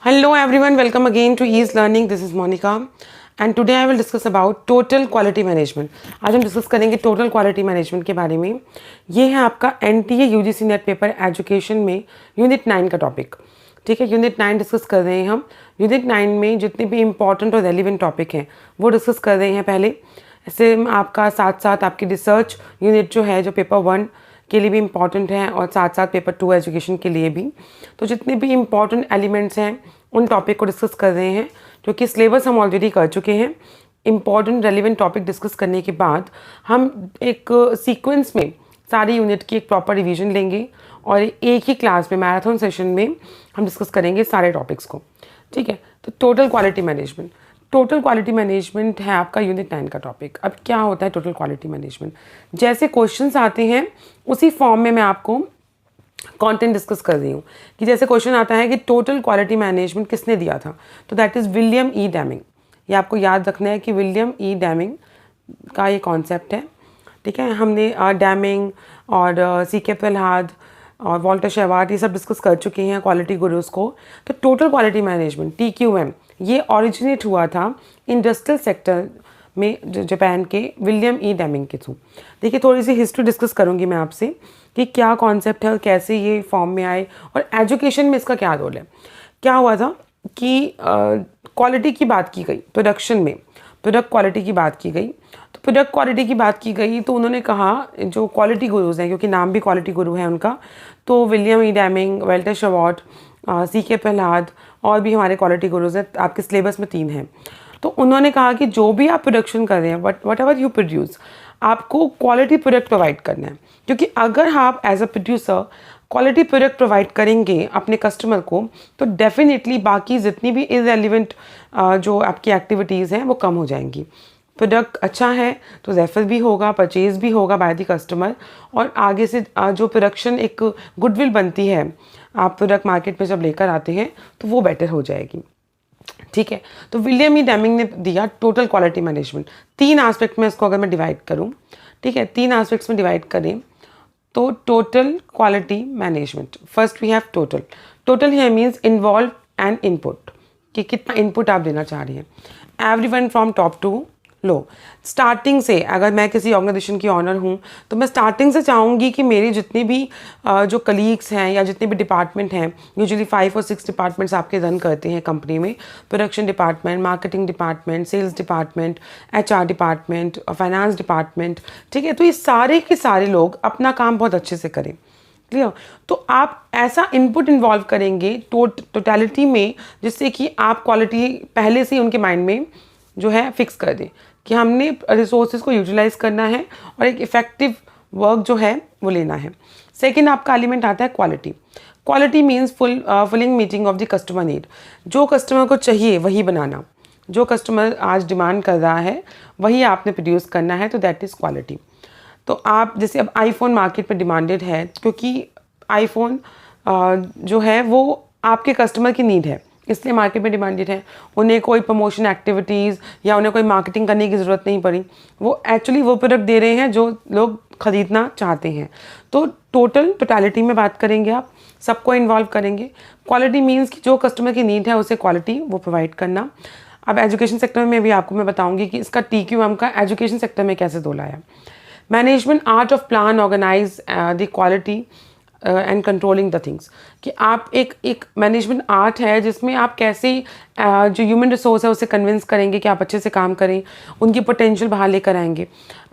Hello everyone, welcome again to Ease Learning. This is Monica and today I will discuss about total quality management. आज हम discuss करेंगे total quality management के बारे में. ये है आपका NTA UGC net paper education में यूनिट 9 का टॉपिक. ठीक है, यूनिट 9 डिस्कस कर रहे हैं हम. यूनिट 9 में जितने भी इंपॉर्टेंट और रेलिवेंट टॉपिक हैं वो डिस्कस कर रहे हैं पहले. ऐसे आपका साथ साथ आपकी रिसर्च यूनिट जो है, जो पेपर 1 के लिए भी इम्पॉर्टेंट है और साथ साथ पेपर 2 एजुकेशन के लिए भी. तो जितने भी इम्पॉर्टेंट एलिमेंट्स हैं उन टॉपिक को डिस्कस कर रहे हैं, जो कि सिलेबस हम ऑलरेडी कर चुके हैं. इम्पॉर्टेंट रेलिवेंट टॉपिक डिस्कस करने के बाद हम एक सीक्वेंस में सारी यूनिट की एक प्रॉपर रिवीजन लेंगे और एक ही क्लास में मैराथन सेशन में हम डिस्कस करेंगे सारे टॉपिक्स को. ठीक है, तो total quality management. Total quality management है आपका यूनिट 9 का टॉपिक. अब क्या होता है टोटल क्वालिटी मैनेजमेंट? जैसे क्वेश्चंस आते हैं उसी फॉर्म में मैं आपको कंटेंट डिस्कस कर रही हूँ. कि जैसे क्वेश्चन आता है कि टोटल क्वालिटी मैनेजमेंट किसने दिया था, तो that is William E Deming. ये आपको याद रखना है कि विलियम ई डेमिंग का ये कॉन्सेप्ट है. ठीक है, हमने डेमिंग और C.K. प्रहलाद और वॉल्टर शेवार्ट ये सब डिस्कस कर चुके हैं क्वालिटी गुरुज को. तो टोटल क्वालिटी मैनेजमेंट TQM ये ओरिजिनेट हुआ था इंडस्ट्रियल सेक्टर में जापान के विलियम ई डेमिंग के थ्रू. देखिए, थोड़ी सी हिस्ट्री डिस्कस करूंगी मैं आपसे कि क्या कॉन्सेप्ट है और कैसे ये फॉर्म में आए और एजुकेशन में इसका क्या रोल है. क्या हुआ था कि क्वालिटी की बात की गई, प्रोडक्शन में प्रोडक्ट क्वालिटी की बात की गई. तो प्रोडक्ट क्वालिटी की बात की गई तो उन्होंने कहा, जो क्वालिटी गुरुज हैं, क्योंकि नाम भी क्वालिटी गुरु है उनका, तो William E Deming, Walter Shewhart, C.K. Prahalad और भी हमारे क्वालिटी गुरुज हैं. आपके सिलेबस में 3 हैं. तो उन्होंने कहा कि जो भी आप प्रोडक्शन कर रहे हैं, वट एवर यू प्रोड्यूस, आपको क्वालिटी प्रोडक्ट प्रोवाइड करना है. क्योंकि अगर आप as a producer quality product provide करेंगे अपने कस्टमर को, तो डेफिनेटली बाकी जितनी भी इररेलेवेंट जो आपकी एक्टिविटीज़ हैं वो कम हो जाएंगी. प्रोडक्ट अच्छा है तो रेफर भी होगा, परचेज भी होगा बाय द कस्टमर, और आगे से जो प्रोडक्शन एक गुडविल बनती है, आप प्रोडक्ट मार्केट में जब लेकर आते हैं तो वो बेटर हो जाएगी. ठीक है, तो विलियम ई डेमिंग ने दिया टोटल क्वालिटी मैनेजमेंट. 3 एस्पेक्ट में इसको अगर मैं डिवाइड करूं, ठीक है, 3 एस्पेक्ट्स में डिवाइड करें तो total quality management. First we have total. Total here means involve and input, कि कितना इनपुट आप देना चाह रही हैं. Everyone from top to low. Starting से अगर मैं किसी ऑर्गेनाइजेशन की ऑनर हूँ तो मैं स्टार्टिंग से चाहूँगी कि मेरी जितने भी जो कलीग्स हैं या जितने भी डिपार्टमेंट हैं, यूजुअली 5 और 6 डिपार्टमेंट्स आपके रन करते हैं कंपनी में. Production department, marketing department, sales department, HR department, finance department. ठीक है, तो ये सारे के सारे लोग अपना काम बहुत अच्छे से करें. क्लियर? तो आप ऐसा इनपुट इन्वॉल्व करेंगे टोटलिटी में, जिससे कि आप क्वालिटी पहले से ही उनके माइंड में जो है फिक्स कर दें कि हमने रिसोर्सेज को यूटिलाइज करना है और एक इफेक्टिव वर्क जो है वो लेना है. सेकंड आपका एलिमेंट आता है quality. Quality means फुलिंग meeting of the customer need. जो कस्टमर को चाहिए वही बनाना, जो कस्टमर आज डिमांड कर रहा है वही आपने प्रोड्यूस करना है, तो दैट इज़ क्वालिटी. तो आप जैसे अब आईफोन मार्केट में डिमांडेड है, क्योंकि आईफोन जो है वो आपके कस्टमर की नीड है, इसलिए मार्केट में डिमांडेड है. उन्हें कोई प्रमोशन एक्टिविटीज़ या उन्हें कोई मार्केटिंग करने की ज़रूरत नहीं पड़ी. वो एक्चुअली वो प्रोडक्ट दे रहे हैं जो लोग ख़रीदना चाहते हैं. तो टोटलिटी में बात करेंगे, आप सबको इन्वॉल्व करेंगे. क्वालिटी मीन्स कि जो कस्टमर की नीड है उसे क्वालिटी वो प्रोवाइड करना. अब एजुकेशन सेक्टर में भी आपको मैं बताऊँगी कि इसका TQM का एजुकेशन सेक्टर में कैसे रोल आया. Management art of plan organise the quality and controlling the things. कि आप एक मैनेजमेंट आर्ट है जिसमें आप कैसे जो ह्यूमन रिसोर्स है उसे कन्विंस करेंगे कि आप अच्छे से काम करें, उनकी पोटेंशियल बाहर लेकर आएंगे.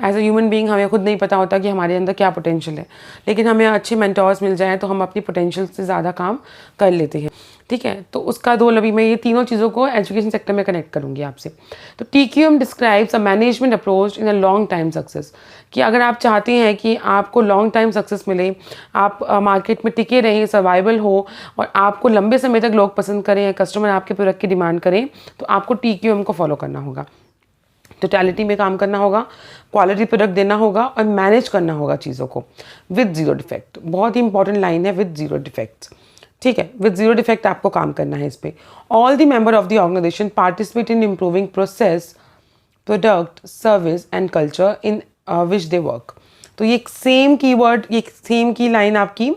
एज अ ह्यूमन बीइंग हमें खुद नहीं पता होता कि हमारे अंदर क्या पोटेंशियल है, लेकिन हमें अच्छे मेंटर्स मिल जाएं तो हम अपनी पोटेंशियल से ज़्यादा काम कर लेते हैं. ठीक है, तो उसका रोल अभी मैं ये तीनों चीज़ों को एजुकेशन सेक्टर में कनेक्ट करूँगी आपसे. तो TQM describes a management approach in a long time success. कि अगर आप चाहते हैं कि आपको लॉन्ग टाइम सक्सेस मिले, आप मार्केट में टिके रहें, सर्वाइवल हो और आपको लंबे समय तक लोग पसंद करें, कस्टमर आपके प्रोडक्ट की डिमांड करें, तो आपको TQM को फॉलो करना होगा. टोटलिटी में काम करना होगा, क्वालिटी प्रोडक्ट देना होगा और मैनेज करना होगा चीज़ों को विद ज़ीरो डिफेक्ट. बहुत ही इंपॉर्टेंट लाइन है, विद ज़ीरो डिफेक्ट्स. ठीक है, विद ज़ीरो डिफेक्ट आपको काम करना है इस पर. All the member of the organisation participate in improving process, product, service and culture in which they work. तो ये सेम कीवर्ड, ये सेम की लाइन आपकी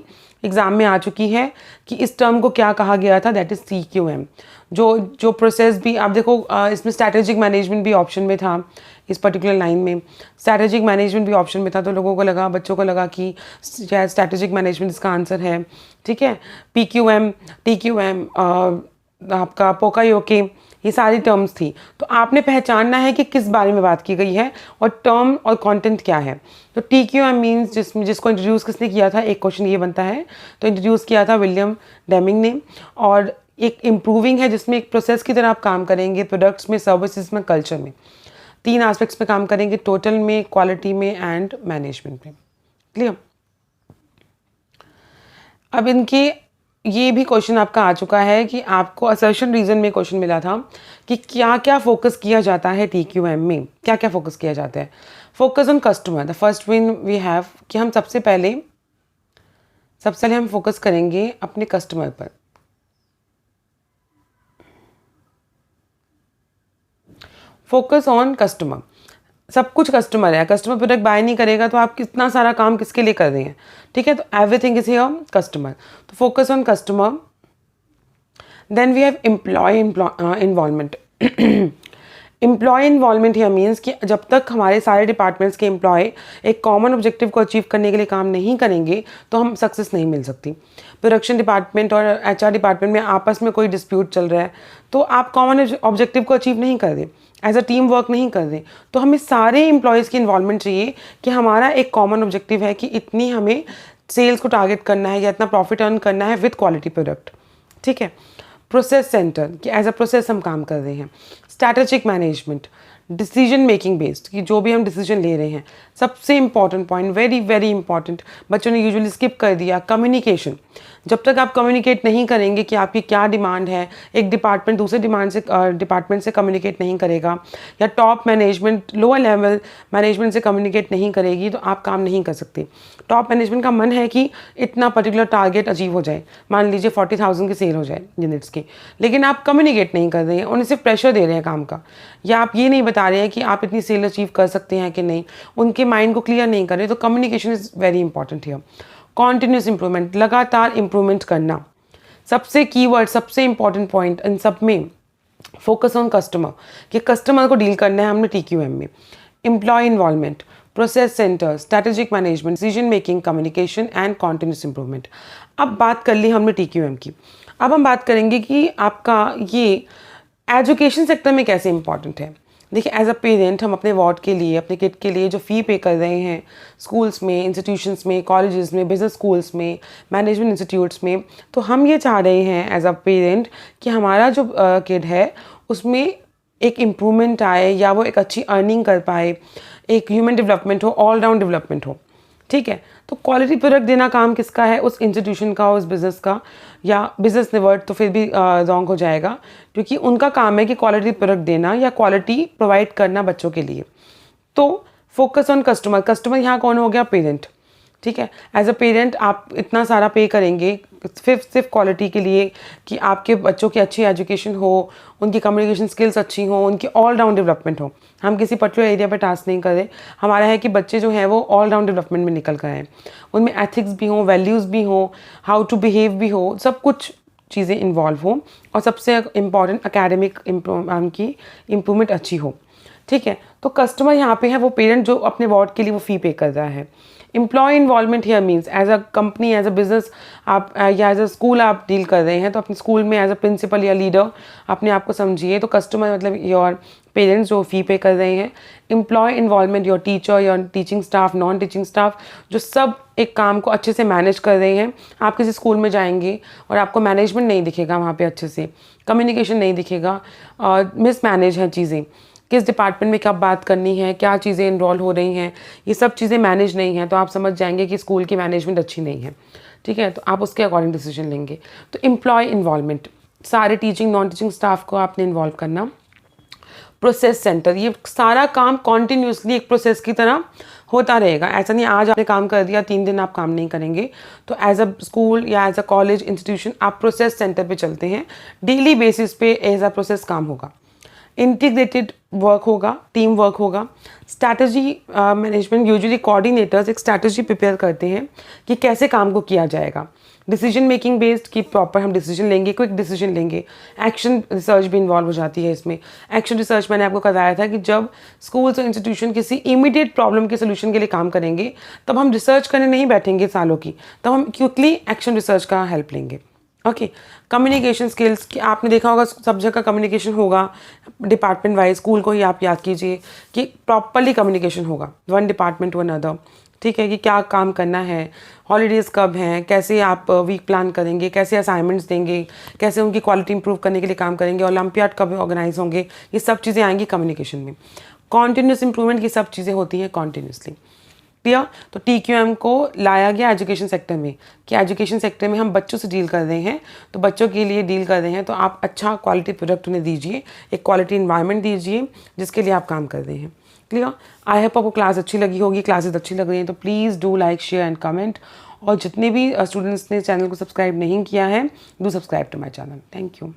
एग्ज़ाम में आ चुकी है कि इस टर्म को क्या कहा गया था, दैट इज़ CQM। जो प्रोसेस भी आप देखो, इसमें स्ट्रैटेजिक मैनेजमेंट भी ऑप्शन में था, इस पर्टिकुलर लाइन में स्ट्रैटेजिक मैनेजमेंट भी ऑप्शन में था, तो लोगों को लगा, बच्चों को लगा कि शायद स्ट्रैटेजिक मैनेजमेंट इसका आंसर है। ठीक है, PQM, TQM, आपका पोकायोके, ये सारी टर्म्स थी। तो आपने पहचानना है कि किस बारे में बात की गई है और टर्म और कंटेंट क्या है। तो TQM मीन्स जिसको इंट्रोड्यूस किसने किया था, एक क्वेश्चन ये बनता है। तो इंट्रोड्यूस किया था विलियम डेमिंग ने। और एक इम्प्रूविंग है जिसमें एक प्रोसेस की तरह आप काम करेंगे, प्रोडक्ट्स में, सर्विसेज में, कल्चर में, 3 एस्पेक्ट्स में काम करेंगे, टोटल में, क्वालिटी में एंड मैनेजमेंट में। क्लियर। अब इनके ये भी क्वेश्चन आपका आ चुका है कि आपको असर्शन रीजन में क्वेश्चन मिला था कि क्या क्या फोकस किया जाता है TQM में, क्या क्या फोकस किया जाता है। Focus on customer, the first one we have कि हम सबसे पहले हम फोकस करेंगे अपने कस्टमर पर। फोकस ऑन कस्टमर, सब कुछ कस्टमर है। कस्टमर प्रोडक्ट बाय नहीं करेगा तो आप कितना सारा काम किसके लिए कर रहे हैं। ठीक है, तो एवरीथिंग इज हियर कस्टमर। तो focus on customer. Then we have employee involvement. Employee involvement here means कि जब तक हमारे सारे डिपार्टमेंट्स के एम्प्लॉय एक कॉमन ऑब्जेक्टिव को अचीव करने के लिए काम नहीं करेंगे तो हम सक्सेस नहीं मिल सकती। प्रोडक्शन डिपार्टमेंट और HR डिपार्टमेंट में आपस में कोई डिस्प्यूट चल रहा है तो आप कॉमन ऑब्जेक्टिव को अचीव नहीं कर रहे, एज अ टीम वर्क नहीं कर रहे। तो हमें सारे एम्प्लॉयज़ की इन्वॉल्वमेंट चाहिए कि हमारा एक कॉमन ऑब्जेक्टिव है कि इतनी हमें सेल्स को टारगेट करना है या इतना प्रॉफिट अर्न करना है विद क्वालिटी प्रोडक्ट। ठीक है। प्रोसेस सेंटर कि एज अ प्रोसेस हम काम कर रहे हैं। Strategic management, decision making based कि जो भी हम डिसीजन ले रहे हैं। सबसे important point, very very important, बच्चों ने यूजुअली स्किप कर दिया, कम्युनिकेशन। जब तक आप कम्युनिकेट नहीं करेंगे कि आपकी क्या डिमांड है, एक डिपार्टमेंट दूसरे डिपार्टमेंट से कम्युनिकेट नहीं करेगा या top management lower level management से कम्युनिकेट नहीं करेगी तो आप काम नहीं कर सकते। टॉप मैनेजमेंट का मन है कि इतना पर्टिकुलर टारगेट अचीव हो जाए, मान लीजिए 40,000 की सेल हो जाए यूनिट्स की, लेकिन आप कम्युनिकेट नहीं कर रहे हैं, उन्हें सिर्फ प्रेशर दे रहे हैं काम का, या आप ये नहीं बता रहे हैं कि आप इतनी सेल अचीव कर सकते हैं कि नहीं, उनके माइंड को क्लियर नहीं कर रहे। तो communication is very important here. Continuous improvement, लगातार इंप्रूवमेंट करना, सबसे कीवर्ड, सबसे इंपॉर्टेंट पॉइंट इन सब में। फोकस ऑन कस्टमर कि कस्टमर को डील करना है हमने TQM में। Employee involvement, process centre, strategic management, decision making, communication and continuous improvement. अब बात कर ली हमने TQM की। अब हम बात करेंगे कि आपका ये एजुकेशन सेक्टर में कैसे इंपॉर्टेंट है। देखिए, एज अ पेरेंट हम अपने वार्ड के लिए, अपने किड के लिए जो फ़ी पे कर रहे हैं स्कूल्स में, इंस्टीट्यूशंस में, कॉलेजेस में, बिजनेस स्कूल्स में, मैनेजमेंट इंस्टीट्यूट्स में, तो हम ये चाह रहे हैं एज अ पेरेंट कि हमारा जो किड है उसमें एक इम्प्रूवमेंट आए या वो एक अच्छी अर्निंग कर पाए, एक ह्यूमन डेवलपमेंट हो, ऑल राउंड डेवलपमेंट हो। ठीक है, तो क्वालिटी प्रोडक्ट देना काम किसका है, उस इंस्टीट्यूशन का, उस बिज़नेस का, या बिज़नेस ने वर्ड तो फिर भी रॉन्ग हो जाएगा, क्योंकि उनका काम है कि क्वालिटी प्रोडक्ट देना या क्वालिटी प्रोवाइड करना बच्चों के लिए। तो फोकस ऑन कस्टमर, कस्टमर यहाँ कौन हो गया, पेरेंट। ठीक है, एज अ पेरेंट आप इतना सारा पे करेंगे सिर्फ क्वालिटी के लिए कि आपके बच्चों की अच्छी एजुकेशन हो, उनकी कम्युनिकेशन स्किल्स अच्छी हो, उनकी ऑल राउंड डेवलपमेंट हो। हम किसी पर्टिकुलर एरिया पर टास्क नहीं कर रहे, हमारा है कि बच्चे जो हैं वो ऑल राउंड डेवलपमेंट में निकल कर आए, उनमें एथिक्स भी हों, वैल्यूज़ भी हों, हाउ टू बिहेव भी हो, सब कुछ चीज़ें इन्वॉल्व हों, और सबसे इम्पॉर्टेंट एकेडमिक की इम्प्रूवमेंट अच्छी हो। ठीक है, तो कस्टमर यहाँ पे है वो पेरेंट जो अपने वार्ड के लिए वो फ़ी पे कर रहा है। Employee involvement here means as a company, as a business आप या एज अ स्कूल आप डील कर रहे हैं, तो अपने स्कूल में एज अ प्रिंसिपल या लीडर अपने आप को समझिए। तो कस्टमर मतलब योर पेरेंट्स जो फ़ी पे कर रहे हैं। Employee involvement your teacher, your teaching staff, non teaching staff, जो सब एक काम को अच्छे से मैनेज कर रहे हैं। आप किसी स्कूल में जाएंगे और आपको मैनेजमेंट नहीं दिखेगा वहाँ पे, अच्छे से कम्युनिकेशन नहीं दिखेगा, मिसमैनेज हैं चीज़ें, किस डिपार्टमेंट में कब बात करनी है, क्या चीज़ें इन्वॉल्व हो रही हैं, ये सब चीज़ें मैनेज नहीं हैं, तो आप समझ जाएंगे कि स्कूल की मैनेजमेंट अच्छी नहीं है। ठीक है, तो आप उसके अकॉर्डिंग डिसीजन लेंगे। तो एम्प्लॉय इन्वॉल्वमेंट, सारे टीचिंग नॉन टीचिंग स्टाफ को आपने इन्वॉल्व करना। प्रोसेस सेंटर, ये सारा काम कॉन्टीन्यूसली एक प्रोसेस की तरह होता रहेगा, ऐसा नहीं आज आपने काम कर दिया 3 दिन आप काम नहीं करेंगे। तो एज अ स्कूल या एज अ कॉलेज इंस्टीट्यूशन आप प्रोसेस सेंटर पे चलते हैं, डेली बेसिस पे एज अ प्रोसेस काम होगा, इंटीग्रेटेड वर्क होगा, टीम वर्क होगा। स्ट्रैटेजी मैनेजमेंट, यूजुअली कोऑर्डिनेटर्स एक स्ट्रैटेजी प्रिपेयर करते हैं कि कैसे काम को किया जाएगा। डिसीजन मेकिंग बेस्ड कि प्रॉपर हम डिसीजन लेंगे, क्विक डिसीजन लेंगे। एक्शन रिसर्च भी इन्वॉल्व हो जाती है इसमें। एक्शन रिसर्च मैंने आपको बताया था कि जब स्कूल्स और इंस्टीट्यूशन किसी इमीडिएट प्रॉब्लम के सोल्यूशन के लिए काम करेंगे तब हम रिसर्च करने नहीं बैठेंगे सालों की, तब हम क्विकली एक्शन रिसर्च का हेल्प लेंगे। ओके, कम्युनिकेशन स्किल्स कि आपने देखा होगा सब जगह का कम्युनिकेशन होगा डिपार्टमेंट वाइज। स्कूल को ही आप याद कीजिए कि प्रॉपरली कम्युनिकेशन होगा वन डिपार्टमेंट टू अनदर, ठीक है, कि क्या काम करना है, हॉलीडेज़ कब हैं, कैसे आप वीक प्लान करेंगे, कैसे असाइनमेंट्स देंगे, कैसे उनकी क्वालिटी इंप्रूव करने के लिए काम करेंगे, ओलंपियाड कब ऑर्गेनाइज होंगे, ये सब चीज़ें आएंगी कम्युनिकेशन में। कॉन्टीन्यूस इंप्रूवमेंट ये सब चीज़ें होती हैं कॉन्टीन्यूसली। क्लियर? तो TQM को लाया गया एजुकेशन सेक्टर में कि एजुकेशन सेक्टर में हम बच्चों से डील कर रहे हैं, तो बच्चों के लिए डील कर रहे हैं तो आप अच्छा क्वालिटी प्रोडक्ट उन्हें दीजिए, एक क्वालिटी इन्वायरमेंट दीजिए जिसके लिए आप काम कर रहे हैं। क्लियर? आई होप आपको क्लास अच्छी लगी होगी। क्लासेस अच्छी लग रही हैं तो please do like, share and comment. और जितने भी स्टूडेंट्स ने चैनल को सब्सक्राइब नहीं किया है, do subscribe to my channel. Thank you.